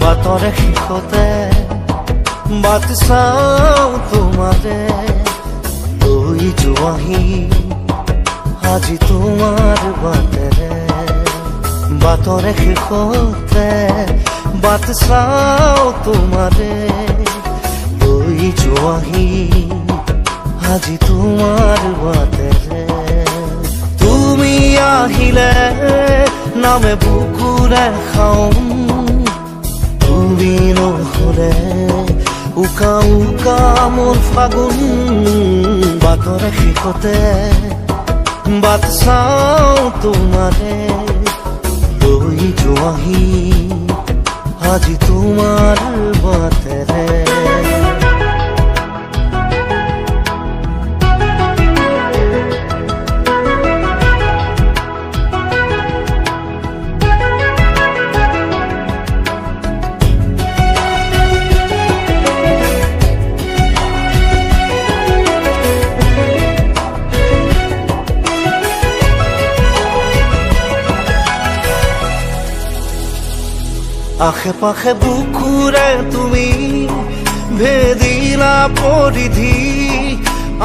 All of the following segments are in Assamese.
বাটৰে শেষতে বাট চাওঁ তোমাৰে লৈ যোৱাহি আজি তোমাৰ বাটেৰে বাটৰে শেষতে বাট চাওঁ তোমাৰে লৈ যোৱাহি আজি তোমাৰ বাটেৰে তুমি আহিলে নামে বুকুৰে খাওঁ তুমি নহ'লে উকা উকা মোৰ ফাগুন বাটৰে শেষতে বাট চাওঁ তোমাৰে লৈ যোৱাহি আজি তোমাৰ বাটেৰে আশে পাশে বুকুৰে তুমি ভেদিলা পৰিধি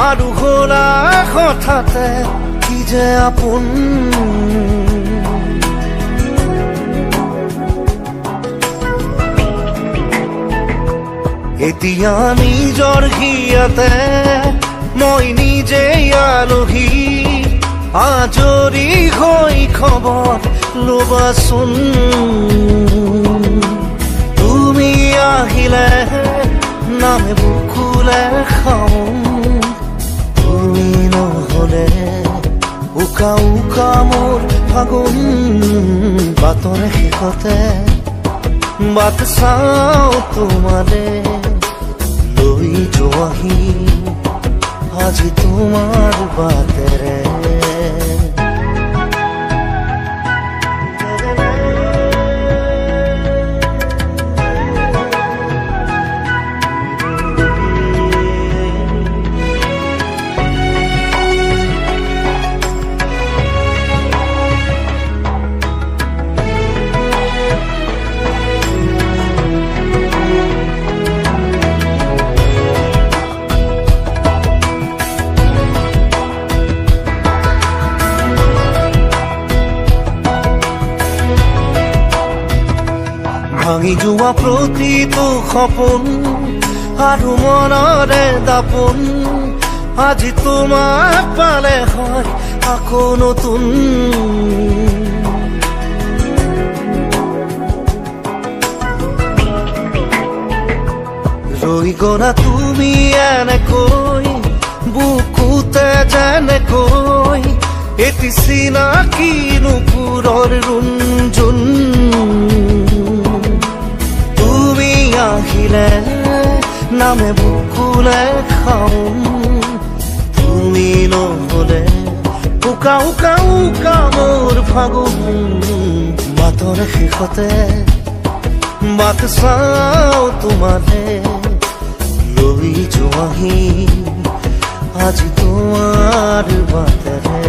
আৰু হ'লা হঠাতে কি যে আপোন এতিয়া নিজৰ হিয়াতে মই নিজে আলহী আজৰি হৈ খবৰ ল'বাচোন তুমি আহিলে নামে বুকুলে খাওঁ তুমি নহ'লে উকা উকা মোৰ ফাগুন বাটৰে শেষতে বাট চাওঁ তোমাৰে লৈ যোৱাহি আজি তোমাৰ বাটেৰে ভাঙি যোৱা প্ৰতিটো সপোন আৰু মনৰে দাপোন আজি তোমাক পালে হয় আকৌ নতুন ৰৈ গ'লা তুমি এনেকৈ বুকুতে যেনেকৈ এটি চিনাকি নুপুৰৰ ৰুণজুন আহিলে নামে বুকুলে খাওঁ তুমি নহ'লে উকা উকা উকা মোৰ ফাগুন বাটৰে শেষতে বাট চাওঁ তোমাৰে লৈ যোৱাহি আজি তোমাৰ বাটেৰে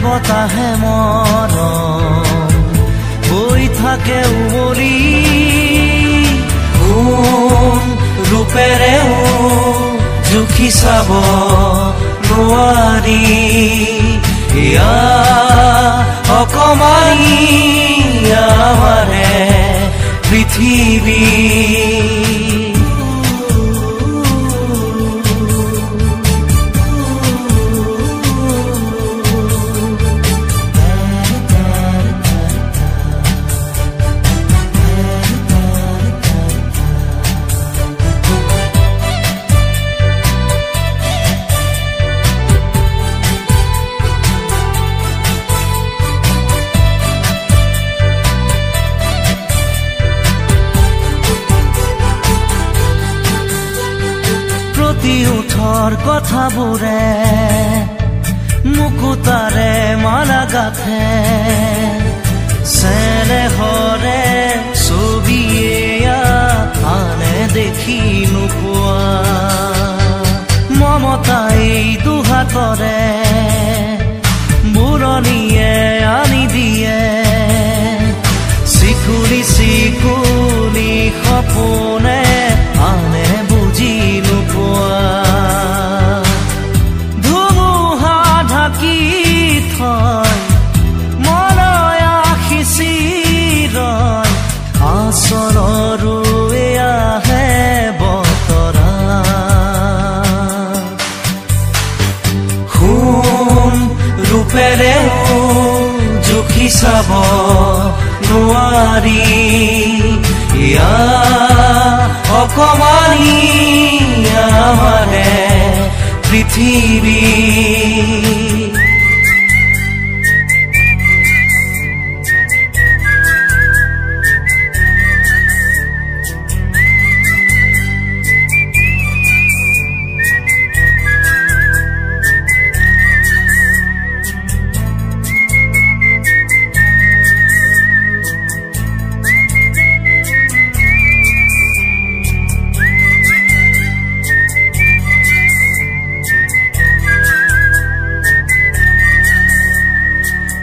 বতাহে মৰম বৈ থাকে উমৰি কোন ৰূপেৰে জুখি চাব নোৱাৰি ইয়া অকমানি আমাৰে পৃথিৱী উঠৰ কথাবোৰে মুকুতাৰে মালা গাথে চেনেহৰে ছবিয়ে আনে দেখি নোপোৱা মমতাই দুহাতৰে বুৰণিয়ে আনি দিয়ে চিকুনি চিকুনি সপোনে আনে বুজি নোপোৱা ধুমুহা ঢাকি থয় মনয়া সিঁচি ৰয় আচলৰো এয়াহে বতৰা সোণ ৰূপেৰেও জুখি চাব নোৱাৰি ইয়া অকমানি আমাৰে পৃথিৱী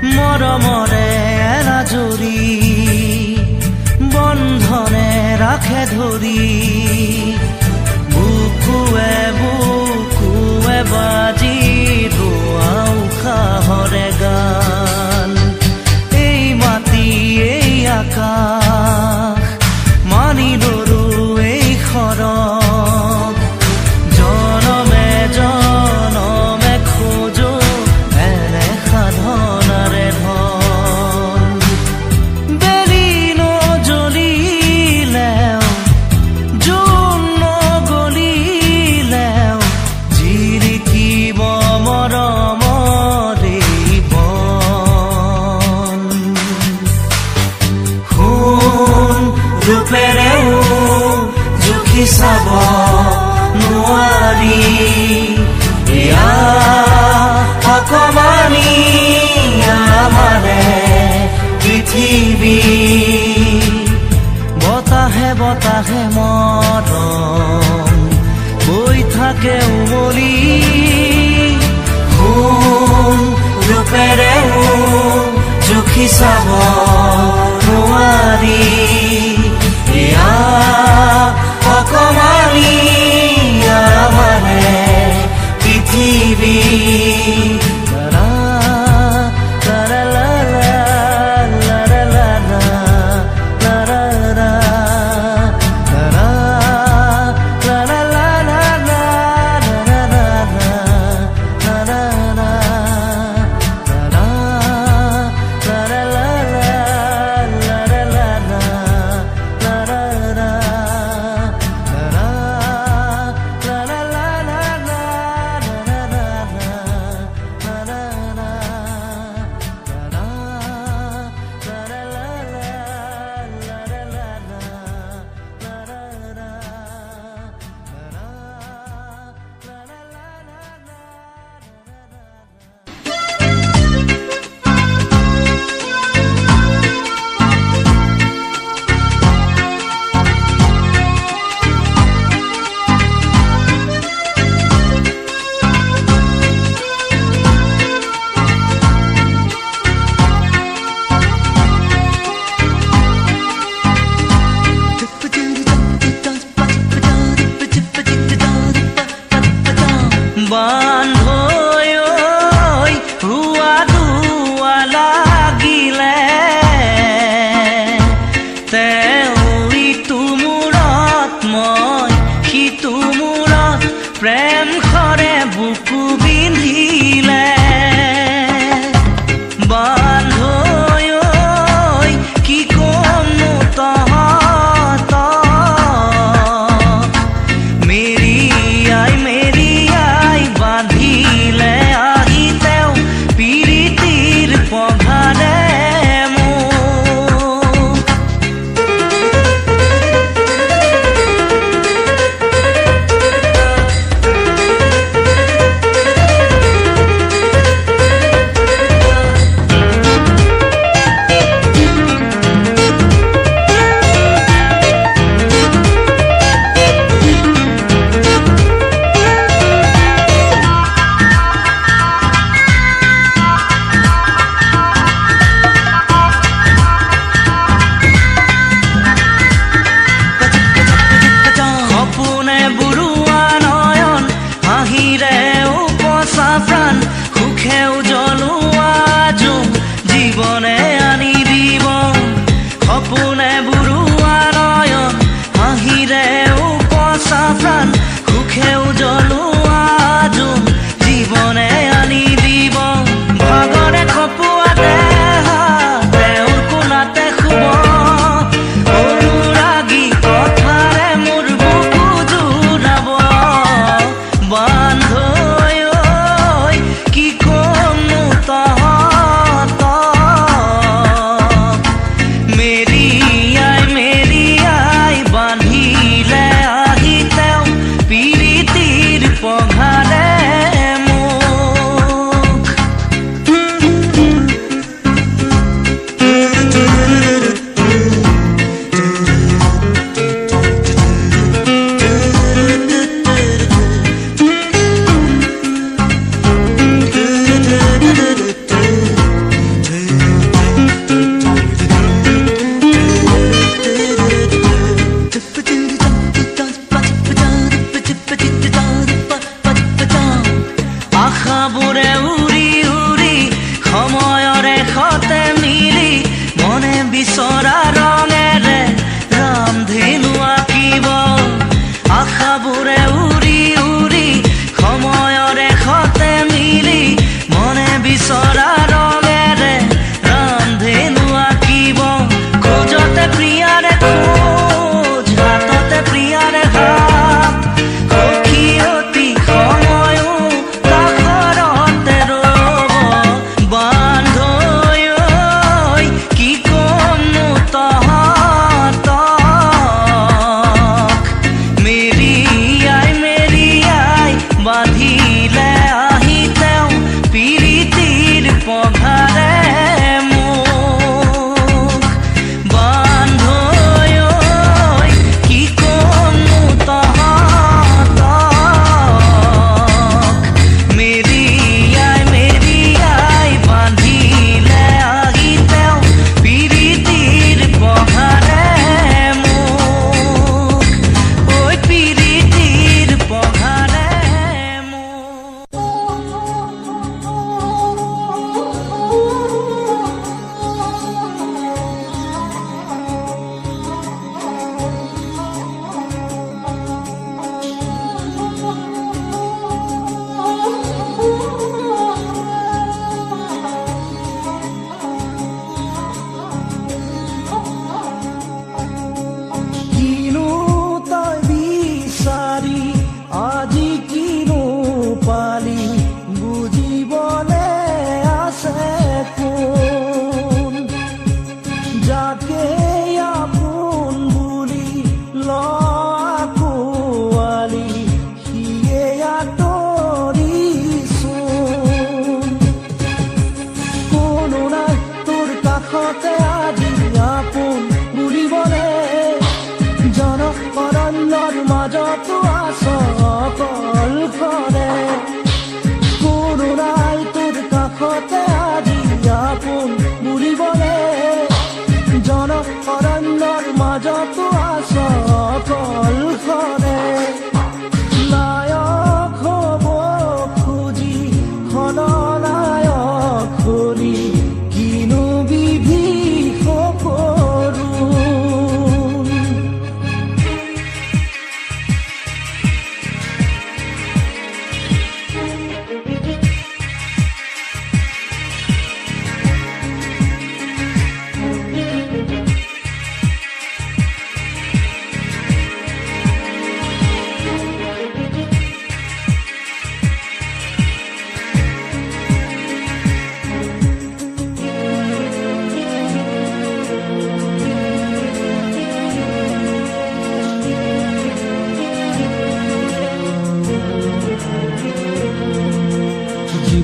মৰমৰে এৰাজৰি বন্ধনে ৰাখে ধৰি বুকুৱে বুকুৱে বাজি ৰোৱা উশাহৰে গান এই মাটি এই আকাশ মানি লৰো এই খৰগ জনমে জনমে খোজো এনে সাধনাৰে ৰূপেৰেও জুখি চাব নোৱাৰি ইয়া অকমানি আমাৰে পৃথিৱী বতাহে বতাহে মৰম বৈ থাকে উমলি সোণ ৰূপেৰেও জুখি চাব নোৱাৰি ইয়া অকমানি আমাৰে পৃথিৱী সিটো মূৰত প্ৰেম খৰে বুকু বিন্ধিলে বান্ধৈ কি কম তহঁত মেৰি আই বান্ধিলে আহি তেওঁ পিৰিতিৰ পঘাৰে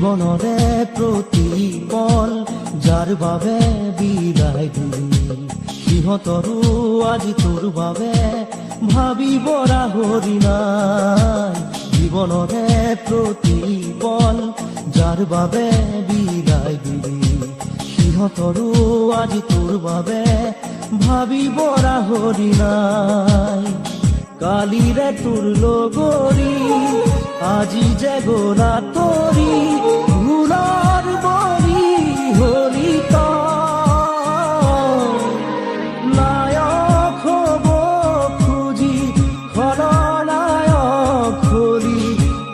জীৱনৰে প্ৰতিপল যাৰ বাবে বিদায় দিলি, সিহঁতৰো আজি তোৰ বাবে ভাবিব ৰাহৰি নাই। জীৱনৰে প্ৰতিপল যাৰ বাবে বিদায় দিলি, সিহঁতৰো আজি তোৰ বাবে ভাবিব ৰাহৰি নাই। কালিৰে তোৰ লগৰী আজি যে গলা তৰি, ভুলৰ বলি হলি নায়ক হব খুজি খলনায়ক হলি,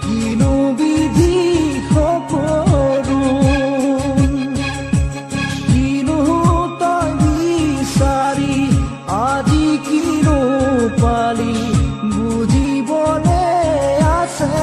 কিনো বিধি সকলো কিনো তই বিচাৰি আজি কিনো পালি, বুজিবলে আছে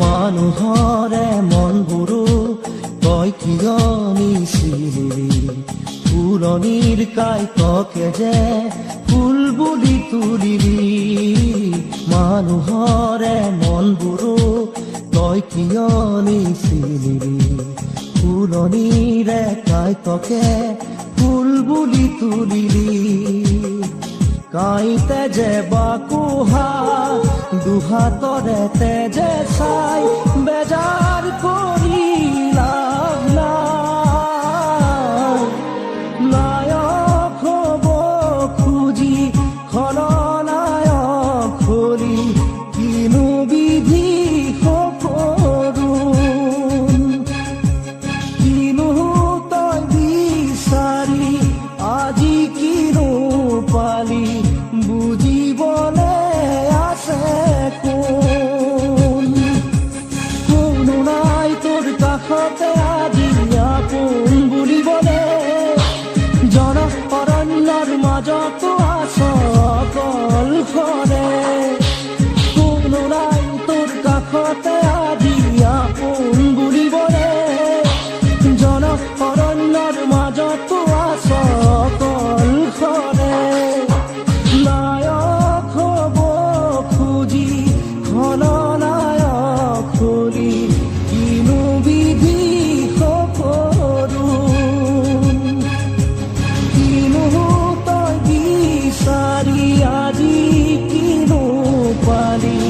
মানুহৰে মনবোৰো তই কিয় নিচিলি, ফুলনিৰ কাইতকে যে ফুল বুলি তুলিলি। মানুহৰে মনবোৰো তই কিয় নিচিলি, ফুলনিৰে কাইতকে ফুল বুলি তুলিলি। কাইতে যে বাকুহা দুহাতৰে তেজে চাই, বেজাৰ কৰি লাভ নাই। নায়ক হব খুজি খলনায়ক হলি, কিনো বিধি সকলো কিনো তই বিচাৰি আজি কিনো পালি, বুজিবলে আছে কোনো নাই তোৰ কাষতে আজি আপোন বুলিবলে। জন অৰণ্যৰ মাজতো আছ অকলশৰে, কোনো নাই তোৰ কাষতে আজি আপোন বুলিবলে। জন অৰণ্যৰ মাজতো আছ অকলশৰে, নায়ক হব খুজি খলনায়ক হলি, কিনো বিধি সকলো কিনো তই বিচাৰি আজি কিনো পালি,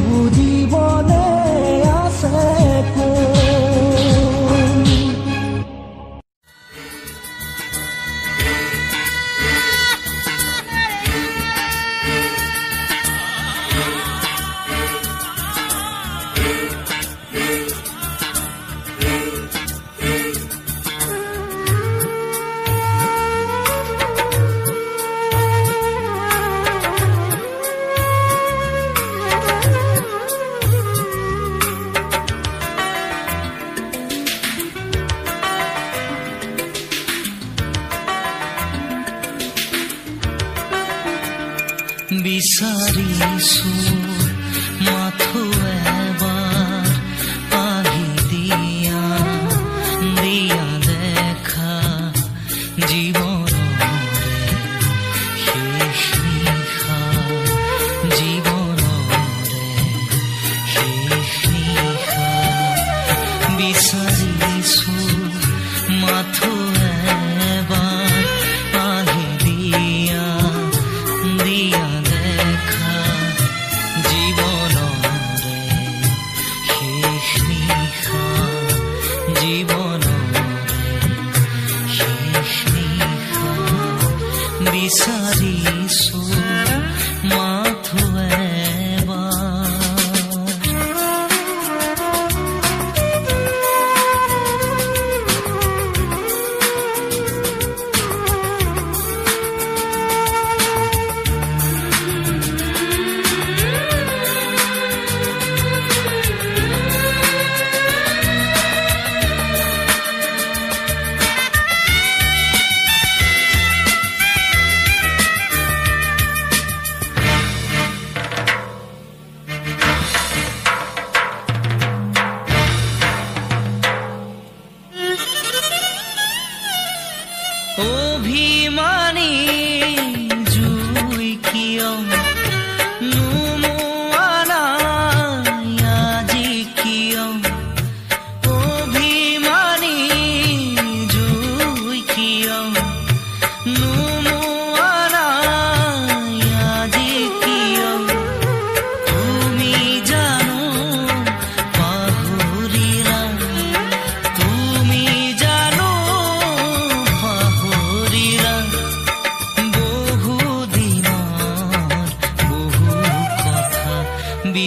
বুজিবলে আছে বিচাৰিছো মাথো এবাৰ আহি দিয়া, দিয়া দেখা জীৱনৰে শেষ নিশা, জীৱনৰে শেষ নিশা। বিচাৰিছো মাথো এবাৰ আহি দিয়া, দিয়া দেখা জীৱনৰে শেষ নিশা, জীৱনৰে শেষ নিশা। বিচাৰিছো মাথো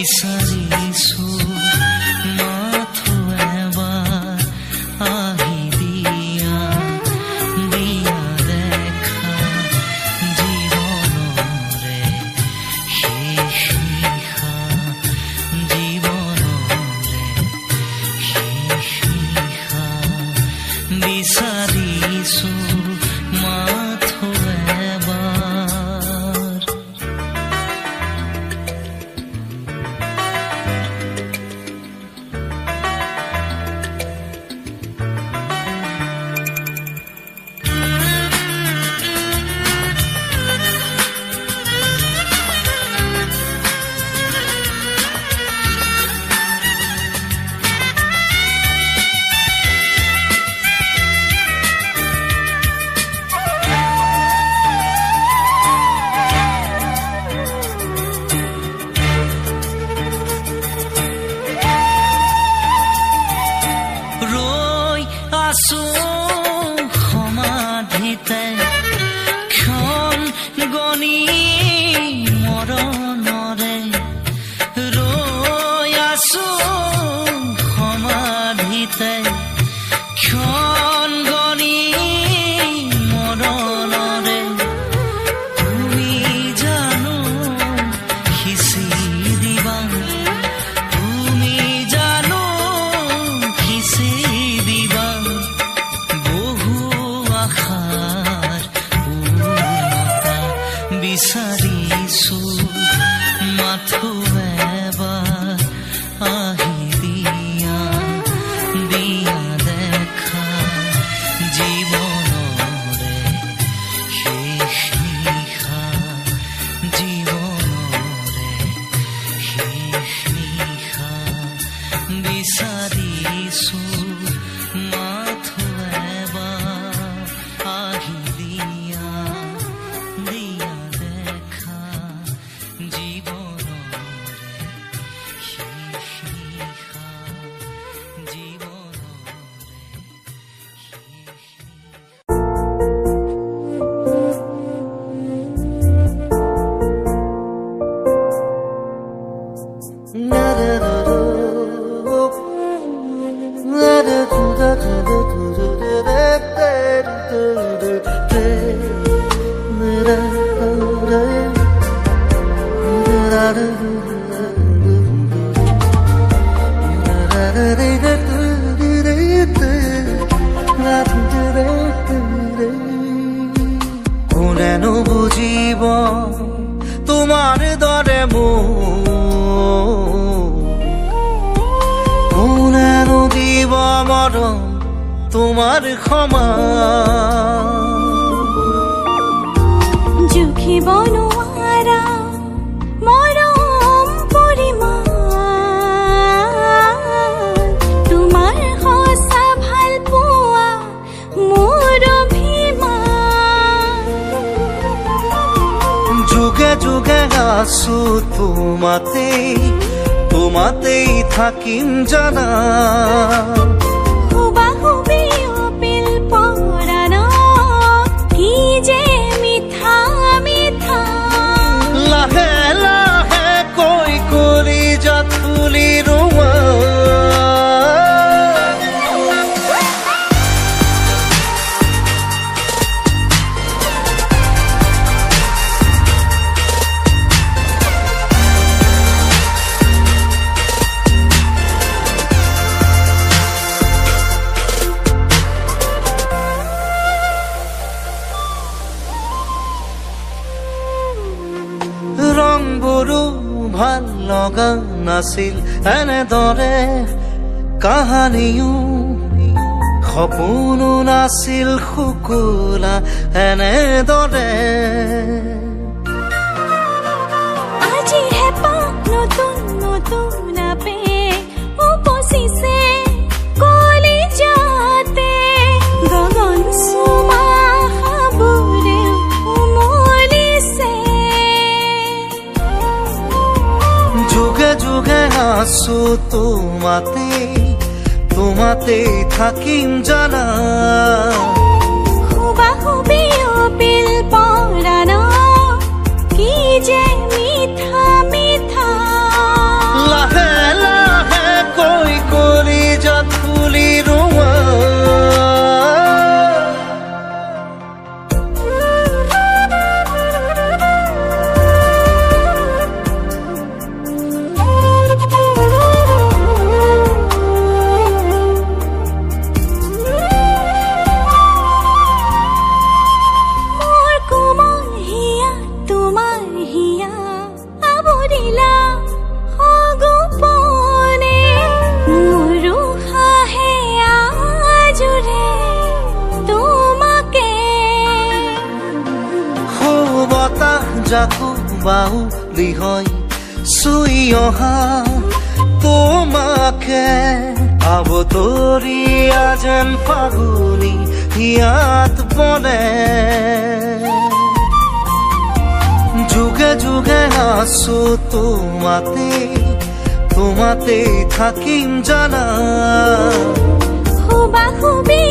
বিচাৰিছো মাথো এবাৰ আহি দিয়া দিয়া দেখা জীৱনৰে শেষ নিশা জীৱনৰে শেষ নিশা বিচাৰিছো মাথো এবাৰ সমাধিতে ক্ষণ গণি মৰণৰে ৰৈ আছো সমাধিতে ক্ষণ গণি মৰণৰে তুমি জানো সিঁচি দিবা তুমি জানো সিঁচি দিবা আশাৰ পূৰ্ণতা বিচাৰিছো মাথো এবাৰ আহি দিয়া দিয়া দেখা জীৱনৰে শেষ নিশা জীৱনৰে শেষ নিশা বিচাৰিছো মাথো এবাৰ আহি দিয়া দিয়া দেখা জীৱনৰে শেষ নিশা জীৱনৰে কোনেনো বুজিব তোমাৰ দৰে কোনেনো দিব মৰম তোমাৰ সমান জুখিব নোৱাৰা মৰম পৰিমাণ তোমাৰ সঁচা ভাল পোৱা মোৰ অভিমান যুগে যুগে আছো তোমাতেই থাকিম জানা হুবাহুবি অপিল পৰাণ কি যে মিঠা মিঠা লাহে লাহে কৈ কৰি জাতুলি ৰোৱা ৰংবোৰো ভাল লগা নাছিল এনেদৰে কাহানিও সপোনো নাছিল শুকুলা এনেদৰে আজিহে পাক নতুন নতুন আপে উপচিছে কলিজাতে গগন চুমা হাবুৰে উমলিছে যুগে যুগে আছো তোমাতেই থাকিম জানা হুবাহুবি অপিল পৰাণ কি যে মিঠা মিঠা জাকো বাউলি হয় চুই অহা তোমাকে আবতৰীয়া যেন ফাগুনি হিয়াত বনে যুগে যুগে আছো তোমাতে থাকিম জানা খুবা খুবি